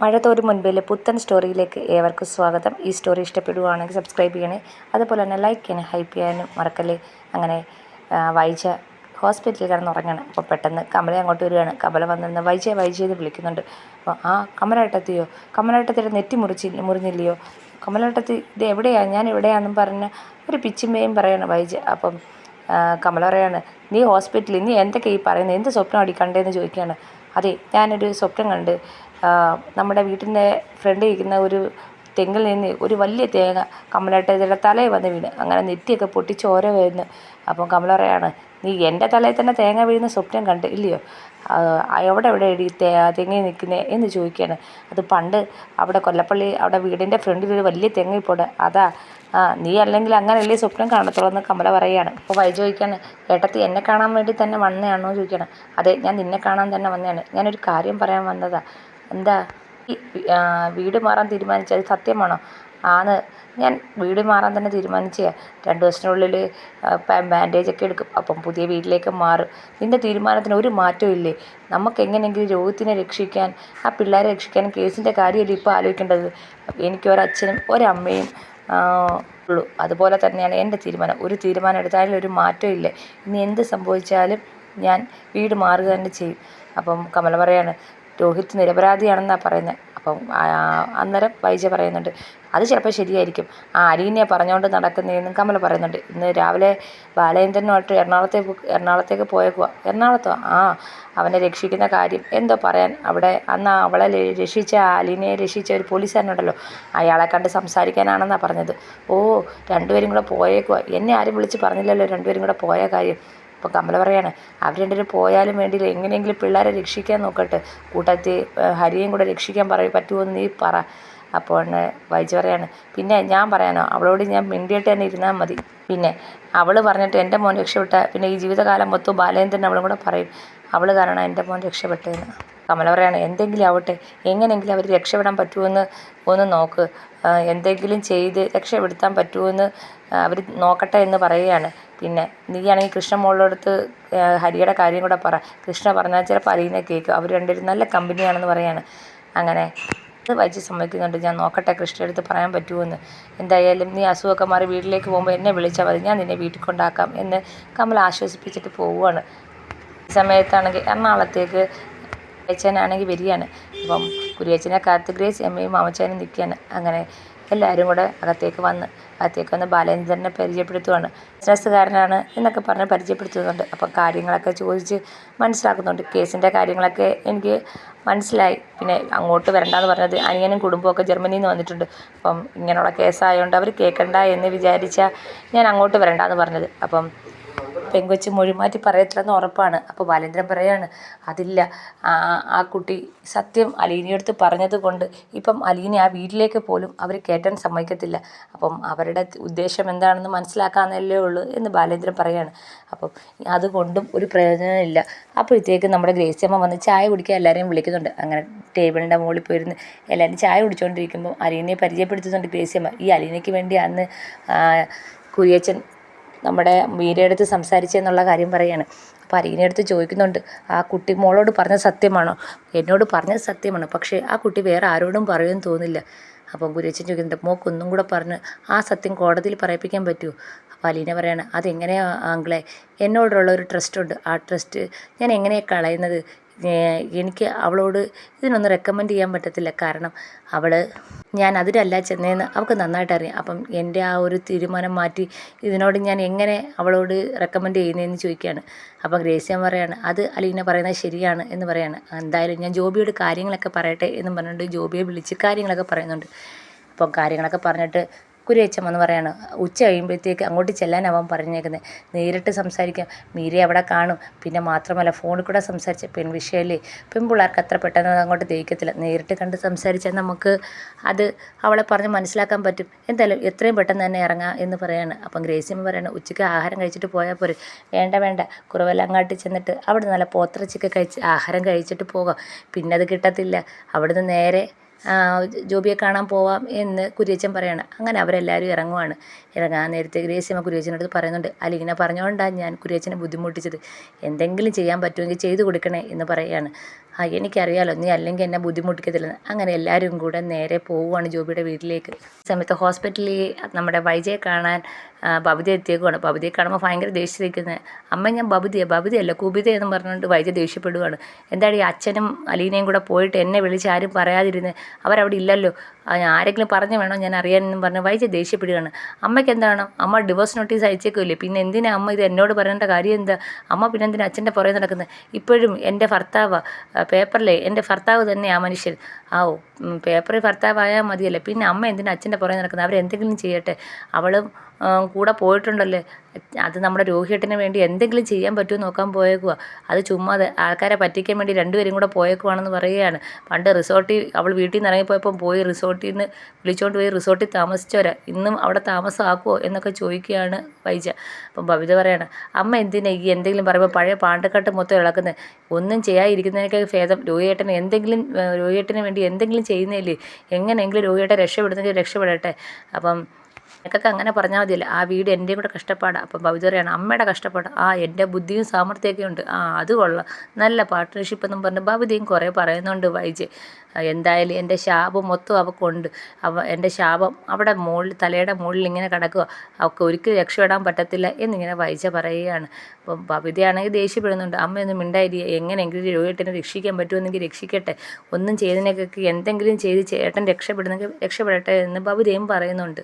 മഴ തോരും മുൻപിലെ പുത്തൻ സ്റ്റോറിയിലേക്ക് ഏവർക്കും സ്വാഗതം. ഈ സ്റ്റോറി ഇഷ്ടപ്പെടുകയാണെങ്കിൽ സബ്സ്ക്രൈബ് ചെയ്യണേ, അതുപോലെ തന്നെ ലൈക്ക് ചെയ്യണേ, ഹൈപ്പ് ചെയ്യാനും മറക്കല്ലേ. അങ്ങനെ വൈജ ഹോസ്പിറ്റലിൽ കിടന്നുറങ്ങണം. അപ്പോൾ പെട്ടെന്ന് കമല അങ്ങോട്ട് വരികയാണ്. കമല വന്നിരുന്ന് വൈജയെന്ന് വിളിക്കുന്നുണ്ട്. അപ്പോൾ കമലേട്ടത്തിയോ, കമലേട്ടത്തിയുടെ നെറ്റി മുറിഞ്ഞില്ലയോ, കമലേട്ടത്തി ഇത് എവിടെയാണ്, ഞാൻ എവിടെയാണെന്നും പറഞ്ഞ് ഒരു പിച്ചിമ്മയും പറയാണ് വൈജ. അപ്പം കമല പറയാണ്, നീ ഹോസ്പിറ്റലിൽ നീ എന്തൊക്കെ ഈ പറയുന്നത്, എന്ത് സ്വപ്നം അടി കണ്ടതെന്ന് ചോദിക്കുകയാണ്. അതെ, ഞാനൊരു സ്വപ്നം കണ്ട് നമ്മുടെ വീട്ടിൻ്റെ ഫ്രണ്ടിൽ ഇരിക്കുന്ന ഒരു തെങ്ങിൽ നിന്ന് ഒരു വലിയ തേങ്ങ കമലേട്ടത്തിയുടെ തലയിൽ വന്ന് വീണ് അങ്ങനെ നെറ്റിയൊക്കെ പൊട്ടി ചോര വരുന്നു. അപ്പം കമല പറയാണ്, നീ എൻ്റെ തലയിൽ തന്നെ തേങ്ങ വീഴുന്ന സ്വപ്നം കണ്ട് ഇല്ലയോ, എവിടെ എടി തെങ്ങി നിൽക്കുന്നത് എന്ന് ചോദിക്കുകയാണ്. അത് പണ്ട് അവിടെ കൊല്ലപ്പള്ളി അവിടെ വീടിൻ്റെ ഫ്രണ്ടിൽ ഒരു വലിയ തെങ്ങിപ്പോടെ അതാ. നീ അല്ലെങ്കിൽ അങ്ങനെയല്ലേ സ്വപ്നം കാണത്തുള്ളൂ എന്ന് കമല പറയുകയാണ്. അപ്പോൾ വൈജ ചോദിക്കുകയാണ്, ഏട്ടത്തി എന്നെ കാണാൻ വേണ്ടി തന്നെ വന്നതാണോ ചോദിക്കണം. അതെ, ഞാൻ നിന്നെ കാണാൻ തന്നെ വന്നതാണ്. ഞാനൊരു കാര്യം പറയാൻ വന്നതാ. എന്താ, ഈ വീട് മാറാൻ തീരുമാനിച്ചത് സത്യമാണോ? ആണ്, ഞാൻ വീട് മാറാൻ തന്നെ തീരുമാനിച്ചതാണ്. 2 ദിവസത്തിനുള്ളിൽ ബാൻഡേജൊക്കെ എടുക്കും, അപ്പം പുതിയ വീട്ടിലേക്ക് മാറും. നിൻ്റെ തീരുമാനത്തിന് ഒരു മാറ്റവും ഇല്ലേ? നമുക്ക് എങ്ങനെയെങ്കിലും രോഗത്തിനെ രക്ഷിക്കാൻ, ആ പിള്ളേരെ രക്ഷിക്കാൻ കേസിൻ്റെ കാര്യമല്ലേ ഇപ്പോൾ ആലോചിക്കേണ്ടത്. എനിക്ക് ഒരച്ഛനും ഒരമ്മയും ഉള്ളൂ. അതുപോലെ തന്നെയാണ് എൻ്റെ തീരുമാനം. ഒരു തീരുമാനം എടുത്താലും ഒരു മാറ്റവും ഇല്ല. ഇനി എന്ത് സംഭവിച്ചാലും ഞാൻ വീട് മാറുക തന്നെ ചെയ്യും. അപ്പം കമല പറയാണ്, രോഹിത് നിരപരാധിയാണെന്നാണ് പറയുന്നത്. അപ്പം അന്നേരം വൈജ പറയുന്നുണ്ട്, അത് ചിലപ്പോൾ ശരിയായിരിക്കും. അലീനയെ പറഞ്ഞുകൊണ്ട് നടക്കുന്നതെന്നും കമല പറയുന്നുണ്ട്. ഇന്ന് രാവിലെ ബാലേന്ദ്രനുമായിട്ട് എറണാകുളത്തേക്ക് പോയേക്കുക. എറണാകുളത്തോ? അവനെ രക്ഷിക്കുന്ന കാര്യം എന്തോ പറയാൻ. അവിടെ അന്ന് അവളെ രക്ഷിച്ച അലീനയെ രക്ഷിച്ച ഒരു പോലീസുകാരനുണ്ടല്ലോ, അയാളെ കണ്ട് സംസാരിക്കാനാണെന്നാണ് പറഞ്ഞത്. ഓ, 2 പേരും കൂടെ പോയേക്കുക. എന്നെ ആരും വിളിച്ച് പറഞ്ഞില്ലല്ലോ 2 പേരും കൂടെ പോയ കാര്യം. അപ്പോൾ കമല പറയാണ്, അവർ 2 പേരും പോയാലും വേണ്ടിയില്ല, എങ്ങനെയെങ്കിലും പിള്ളേരെ രക്ഷിക്കാൻ നോക്കട്ടെ, കൂട്ടത്തിൽ ഹരിയും കൂടെ രക്ഷിക്കാൻ പറ്റുമോ എന്ന് നീ പറ. അപ്പോൾ വൈജ പറയാണ്, പിന്നെ ഞാൻ പറയാനോ, അവളോട് ഞാൻ മിണ്ടിയിട്ട് തന്നെ ഇരുന്നാൽ മതി. പിന്നെ അവൾ പറഞ്ഞിട്ട് എൻ്റെ മോൻ രക്ഷപ്പെട്ട പിന്നെ ഈ ജീവിതകാലം മൊത്തം ബാലേന്ദ്രൻ അവളും കൂടെ പറയും അവൾ കാരണം എൻ്റെ മോൻ രക്ഷപ്പെട്ടതെന്ന്. കമല പറയാണ്, എന്തെങ്കിലും ആവട്ടെ, എങ്ങനെയെങ്കിലും അവർ രക്ഷപ്പെടാൻ പറ്റുമെന്ന് ഒന്ന് നോക്ക്, എന്തെങ്കിലും ചെയ്ത് രക്ഷപ്പെടുത്താൻ പറ്റുമെന്ന് അവർ നോക്കട്ടെ എന്ന് പറയുകയാണ്. പിന്നെ നീയാണെങ്കിൽ കൃഷ്ണ മോളോടടുത്ത് ഹരിയുടെ കാര്യം കൂടെ പറ. കൃഷ്ണ പറഞ്ഞാൽ ചിലപ്പോൾ അലീനെ കേൾക്കും. അവർ 2 പേരും നല്ല കമ്പനിയാണെന്ന് പറയാണ്. അങ്ങനെ അത് വൈജ സമ്മതിക്കുന്നുണ്ട്. ഞാൻ നോക്കട്ടെ കൃഷ്ണയുടെ അടുത്ത് പറയാൻ പറ്റുമെന്ന്. എന്തായാലും നീ അസുഖമൊക്കെ മാറി വീട്ടിലേക്ക് പോകുമ്പോൾ എന്നെ വിളിച്ചാൽ മതി, ഞാൻ നിന്നെ വീട്ടിൽ കൊണ്ടാക്കാം എന്ന് കമല ആശ്വസിപ്പിച്ചിട്ട് പോവുകയാണ്. ഈ സമയത്താണെങ്കിൽ എറണാകുളത്തേക്ക് അച്ഛനാണെങ്കിൽ വരികയാണ്. അപ്പം കുരിയച്ചനെ കാത്ത് ഗ്രേസ് അമ്മയും മാമച്ചാനും നിൽക്കുകയാണ്. അങ്ങനെ എല്ലാവരും കൂടെ അകത്തേക്ക് വന്ന് ബാലേന്ദ്രനെ പരിചയപ്പെടുത്തുകയാണ്. ബിസിനസ്സുകാരനാണ് എന്നൊക്കെ പറഞ്ഞ് പരിചയപ്പെടുത്തുന്നുണ്ട്. അപ്പം കാര്യങ്ങളൊക്കെ ചോദിച്ച് മനസ്സിലാക്കുന്നുണ്ട്. കേസിൻ്റെ കാര്യങ്ങളൊക്കെ എനിക്ക് മനസ്സിലായി. പിന്നെ അങ്ങോട്ട് വരണ്ടെന്ന് പറഞ്ഞത് അനിയനും കുടുംബമൊക്കെ ജർമ്മനിയിൽ നിന്ന് വന്നിട്ടുണ്ട്. അപ്പം ഇങ്ങനെയുള്ള കേസായതുകൊണ്ട് അവർ കേൾക്കണ്ട എന്ന് വിചാരിച്ചാൽ ഞാൻ അങ്ങോട്ട് വരണ്ടെന്ന് പറഞ്ഞത്. അപ്പം പെങ്കൊച്ച് മൊഴിമാറ്റി പറയത്തില്ലെന്ന് ഉറപ്പാണ്. അപ്പോൾ ബാലേന്ദ്രൻ പറയാണ്, അതില്ല, ആ കുട്ടി സത്യം അലീനയെടുത്ത് പറഞ്ഞത് കൊണ്ട് ഇപ്പം അലീന ആ വീട്ടിലേക്ക് പോലും അവർ കയറ്റാൻ സമ്മതിക്കത്തില്ല. അപ്പം അവരുടെ ഉദ്ദേശം എന്താണെന്ന് മനസ്സിലാക്കാമെന്നല്ലേ ഉള്ളൂ എന്ന് ബാലേന്ദ്രൻ പറയാണ്. അപ്പം അതുകൊണ്ടും ഒരു പ്രയോജനമില്ല. അപ്പോഴത്തേക്ക് നമ്മുടെ ഗ്രേസിയമ്മ വന്ന് ചായ കുടിക്കാൻ എല്ലാവരെയും വിളിക്കുന്നുണ്ട്. അങ്ങനെ ടേബിളിൻ്റെ മുകളിൽ പോയിരുന്ന് എല്ലാവരും ചായ കുടിച്ചുകൊണ്ടിരിക്കുമ്പോൾ അലീനയെ പരിചയപ്പെടുത്തുന്നുണ്ട് ഗ്രേസിയമ്മ. ഈ അലീനയ്ക്ക് വേണ്ടി അന്ന് കുരിയച്ചൻ നമ്മുടെ മീരയെടുത്ത് സംസാരിച്ചെന്നുള്ള കാര്യം പറയുകയാണ്. അപ്പോൾ അലീനയെടുത്ത് ചോദിക്കുന്നുണ്ട്, ആ കുട്ടി മോളോട് പറഞ്ഞത് സത്യമാണോ? എന്നോട് പറഞ്ഞത് സത്യമാണ്, പക്ഷേ ആ കുട്ടി വേറെ ആരോടും പറയുമെന്ന് തോന്നില്ല. അപ്പം കുര്യച്ചൻ ചോദിക്കുന്നുണ്ട്, മോക്കൊന്നും കൂടെ പറഞ്ഞ് ആ സത്യം കോടതിയിൽ പറയിപ്പിക്കാൻ പറ്റുമോ? അപ്പോൾ അലീന പറയാണ്, അതെങ്ങനെയാണ് ആങ്കിളെ, എന്നോടുള്ള ഒരു ട്രസ്റ്റുണ്ട്. ആ ട്രസ്റ്റ് ഞാൻ എങ്ങനെയാണ് കളയുന്നത്? എനിക്ക് അവളോട് ഇതിനൊന്നും റെക്കമെൻഡ് ചെയ്യാൻ പറ്റത്തില്ല. കാരണം ഞാൻ അതിലല്ല ചെന്നതെന്ന് അവൾക്ക് നന്നായിട്ട് അറിയാം. അപ്പം എൻ്റെ ആ ഒരു തീരുമാനം മാറ്റി ഇതിനോട് ഞാൻ എങ്ങനെ അവളോട് റെക്കമെൻഡ് ചെയ്യുന്നതെന്ന് ചോദിക്കുകയാണ്. അപ്പോൾ ഗ്രേസിയൻ പറയാണ്, അത് അലീന പറയുന്നത് ശരിയാണ് എന്ന് പറയാണ്. എന്തായാലും ഞാൻ ജോബിയോട് കാര്യങ്ങളൊക്കെ പറയട്ടെ എന്നും പറഞ്ഞുകൊണ്ട് ജോബിയെ വിളിച്ച് കാര്യങ്ങളൊക്കെ പറയുന്നുണ്ട്. അപ്പം കാര്യങ്ങളൊക്കെ പറഞ്ഞിട്ട് കുര്യച്ചൻ വന്ന് പറയാണ്, ഉച്ച കഴിയുമ്പോഴത്തേക്ക് അങ്ങോട്ട് ചെല്ലാനാവാൻ പറഞ്ഞേക്കുന്നത്, നേരിട്ട് സംസാരിക്കാം, മീരയെ അവിടെ കാണും. പിന്നെ മാത്രമല്ല ഫോണിൽ കൂടെ സംസാരിച്ച വിഷയമല്ലേ, പെൺപിള്ളേർക്ക് അത്ര പെട്ടെന്ന് അങ്ങോട്ട് ദഹിക്കത്തില്ല. നേരിട്ട് കണ്ട് സംസാരിച്ചാൽ നമുക്ക് അത് അവളെ പറഞ്ഞ് മനസ്സിലാക്കാൻ പറ്റും. എന്തായാലും എത്രയും പെട്ടെന്ന് തന്നെ ഇറങ്ങാം എന്ന് പറയാണ്. അപ്പം ഗ്രേസിയമ്മ പറയാണ്, ഉച്ചയ്ക്ക് ആഹാരം കഴിച്ചിട്ട് പോയാൽ പോരെ? വേണ്ട, കുറവെല്ലാങ്ങാട്ടി ചെന്നിട്ട് അവിടെ നല്ല പോത്തിറച്ചിയൊക്കെ കഴിച്ച് ആഹാരം കഴിച്ചിട്ട് പോകാം. പിന്നെ അത് കിട്ടത്തില്ല. അവിടുന്ന് നേരെ ജോബിയെ കാണാൻ പോവാം എന്ന് കുര്യച്ചൻ പറയാണ്. അങ്ങനെ അവരെല്ലാവരും ഇറങ്ങാൻ നേരത്തെ ഗ്രേസിയമ്മ കുര്യച്ചനടുത്ത് പറയുന്നുണ്ട്, അലീന പറഞ്ഞുകൊണ്ടാണ് ഞാൻ കുര്യച്ചനെ ബുദ്ധിമുട്ടിച്ചത്, എന്തെങ്കിലും ചെയ്യാൻ പറ്റുമെങ്കിൽ ചെയ്തു കൊടുക്കണേ എന്ന് പറയുകയാണ്. എനിക്കറിയാലോ നീ അല്ലെങ്കിൽ എന്നെ ബുദ്ധിമുട്ടിക്കത്തില്ലെന്ന്. അങ്ങനെ എല്ലാവരും കൂടെ നേരെ പോവുകയാണ് ജോബിയുടെ വീട്ടിലേക്ക്. ഈ സമയത്ത് ഹോസ്പിറ്റലിൽ നമ്മുടെ വൈജയെ കാണാൻ ബബിത എത്തിയേക്കുവാണ്. ബബിതയെ കാണുമ്പോൾ ഭയങ്കര ദേഷ്യത്തിരിക്കുന്നത്. അമ്മ ഞാൻ ബബിതയല്ല കുബിതയെന്നും പറഞ്ഞുകൊണ്ട് വൈജ ദേഷ്യപ്പെടുകയാണ്. എന്താണ് ഈ അച്ഛനും അലീനയും കൂടെ പോയിട്ട് എന്നെ വിളിച്ച് ആരും പറയാതിരുന്നത്? അവരവിടെ ഇല്ലല്ലോ, ആരെങ്കിലും പറഞ്ഞു വേണോ ഞാൻ അറിയാനെന്നും പറഞ്ഞ് വൈജ ദേഷ്യപ്പെടുകയാണ്. അമ്മയ്ക്ക് എന്താണ്, അമ്മ ഡിവോഴ്സ് നോട്ടീസ് അയച്ചേക്കില്ലേ, പിന്നെ എന്തിനാ അമ്മ ഇത് എന്നോട് പറയേണ്ട കാര്യം എന്താ? അമ്മ പിന്നെ എന്തിനാ അച്ഛൻ്റെ പുറകെ നടക്കുന്നത്? ഇപ്പോഴും എൻ്റെ ഭർത്താവ് പേപ്പറിലെ എൻ്റെ ഭർത്താവ് തന്നെ ആ മനുഷ്യൻ. പേപ്പറിൽ ഭർത്താവായാൽ മതിയല്ലേ, പിന്നെ അമ്മ എന്തിനാ അച്ഛൻ്റെ പുറകെ നടക്കുന്നത്? അവരെന്തെങ്കിലും ചെയ്യട്ടെ, അവളും കൂടെ പോയിട്ടുണ്ടല്ലേ. അത് നമ്മുടെ രോഹിയേട്ടന് വേണ്ടി എന്തെങ്കിലും ചെയ്യാൻ പറ്റുമോ നോക്കാൻ പോയേക്കുക. അത് ചുമ്മാതെ ആൾക്കാരെ പറ്റിക്കാൻ വേണ്ടി രണ്ടുപേരും കൂടെ പോയേക്കുവാണെന്ന് പറയുകയാണ്. പണ്ട് റിസോർട്ടിൽ അവൾ വീട്ടിൽ നിന്ന് ഇറങ്ങിപ്പോയപ്പം പോയി റിസോർട്ടിൽ നിന്ന് വിളിച്ചുകൊണ്ട് പോയി റിസോർട്ടിൽ താമസിച്ചവരാ, ഇന്നും അവിടെ താമസമാക്കുമോ എന്നൊക്കെ ചോദിക്കുകയാണ് വൈജ. അപ്പം ബബിത പറയാണ്, അമ്മ എന്തിനാ ഈ എന്തെങ്കിലും പറയുമ്പോൾ പഴയ പാണ്ടക്കെട്ട് മൊത്തം ഇളക്കുന്നത്? ഒന്നും ചെയ്യാതിരിക്കുന്നതിനൊക്കെ ഭേദം രോഹിയേട്ടന് വേണ്ടി എന്തെങ്കിലും ചെയ്യുന്നില്ലേ. എങ്ങനെയെങ്കിലും രോഹിയേട്ടൻ രക്ഷപ്പെടുന്നെങ്കിൽ രക്ഷപ്പെടട്ടെ. അപ്പം എനിക്കൊക്കെ അങ്ങനെ പറഞ്ഞാൽ മതിയല്ലോ, ആ വീട് എൻ്റെയും കൂടെ കഷ്ടപ്പാടാണ്. അപ്പം ബബിത പറയാണ്, അമ്മയുടെ കഷ്ടപ്പാട് എൻ്റെ ബുദ്ധിയും സാമർത്ഥ്യമൊക്കെ ഉണ്ട്, അത് കൊള്ളാം, നല്ല പാർട്ട്ണർഷിപ്പ് എന്നും പറഞ്ഞ് ബബിതയും കുറേ പറയുന്നുണ്ട് വൈജ്. എന്തായാലും എൻ്റെ ശാപം മൊത്തം അവൾക്കുണ്ട്. എൻ്റെ ശാപം അവിടെ തലയുടെ മുകളിൽ ഇങ്ങനെ കിടക്കുക, അവൾക്ക് ഒരിക്കലും രക്ഷപ്പെടാൻ പറ്റത്തില്ല എന്നിങ്ങനെ വൈജ പറയുകയാണ്. അപ്പം ബബിതയാണെങ്കിൽ ദേഷ്യപ്പെടുന്നുണ്ട്. അമ്മയൊന്നും മിണ്ടായിരിക്കുക, എങ്ങനെയെങ്കിലും രോഹിയേട്ടനെ രക്ഷിക്കാൻ പറ്റുമെന്നെങ്കിൽ രക്ഷിക്കട്ടെ, ഒന്നും ചെയ്തതിനൊക്കെ എന്തെങ്കിലും ചെയ്ത് ചേട്ടൻ രക്ഷപ്പെടട്ടെ എന്ന് ബബിതയും പറയുന്നുണ്ട്.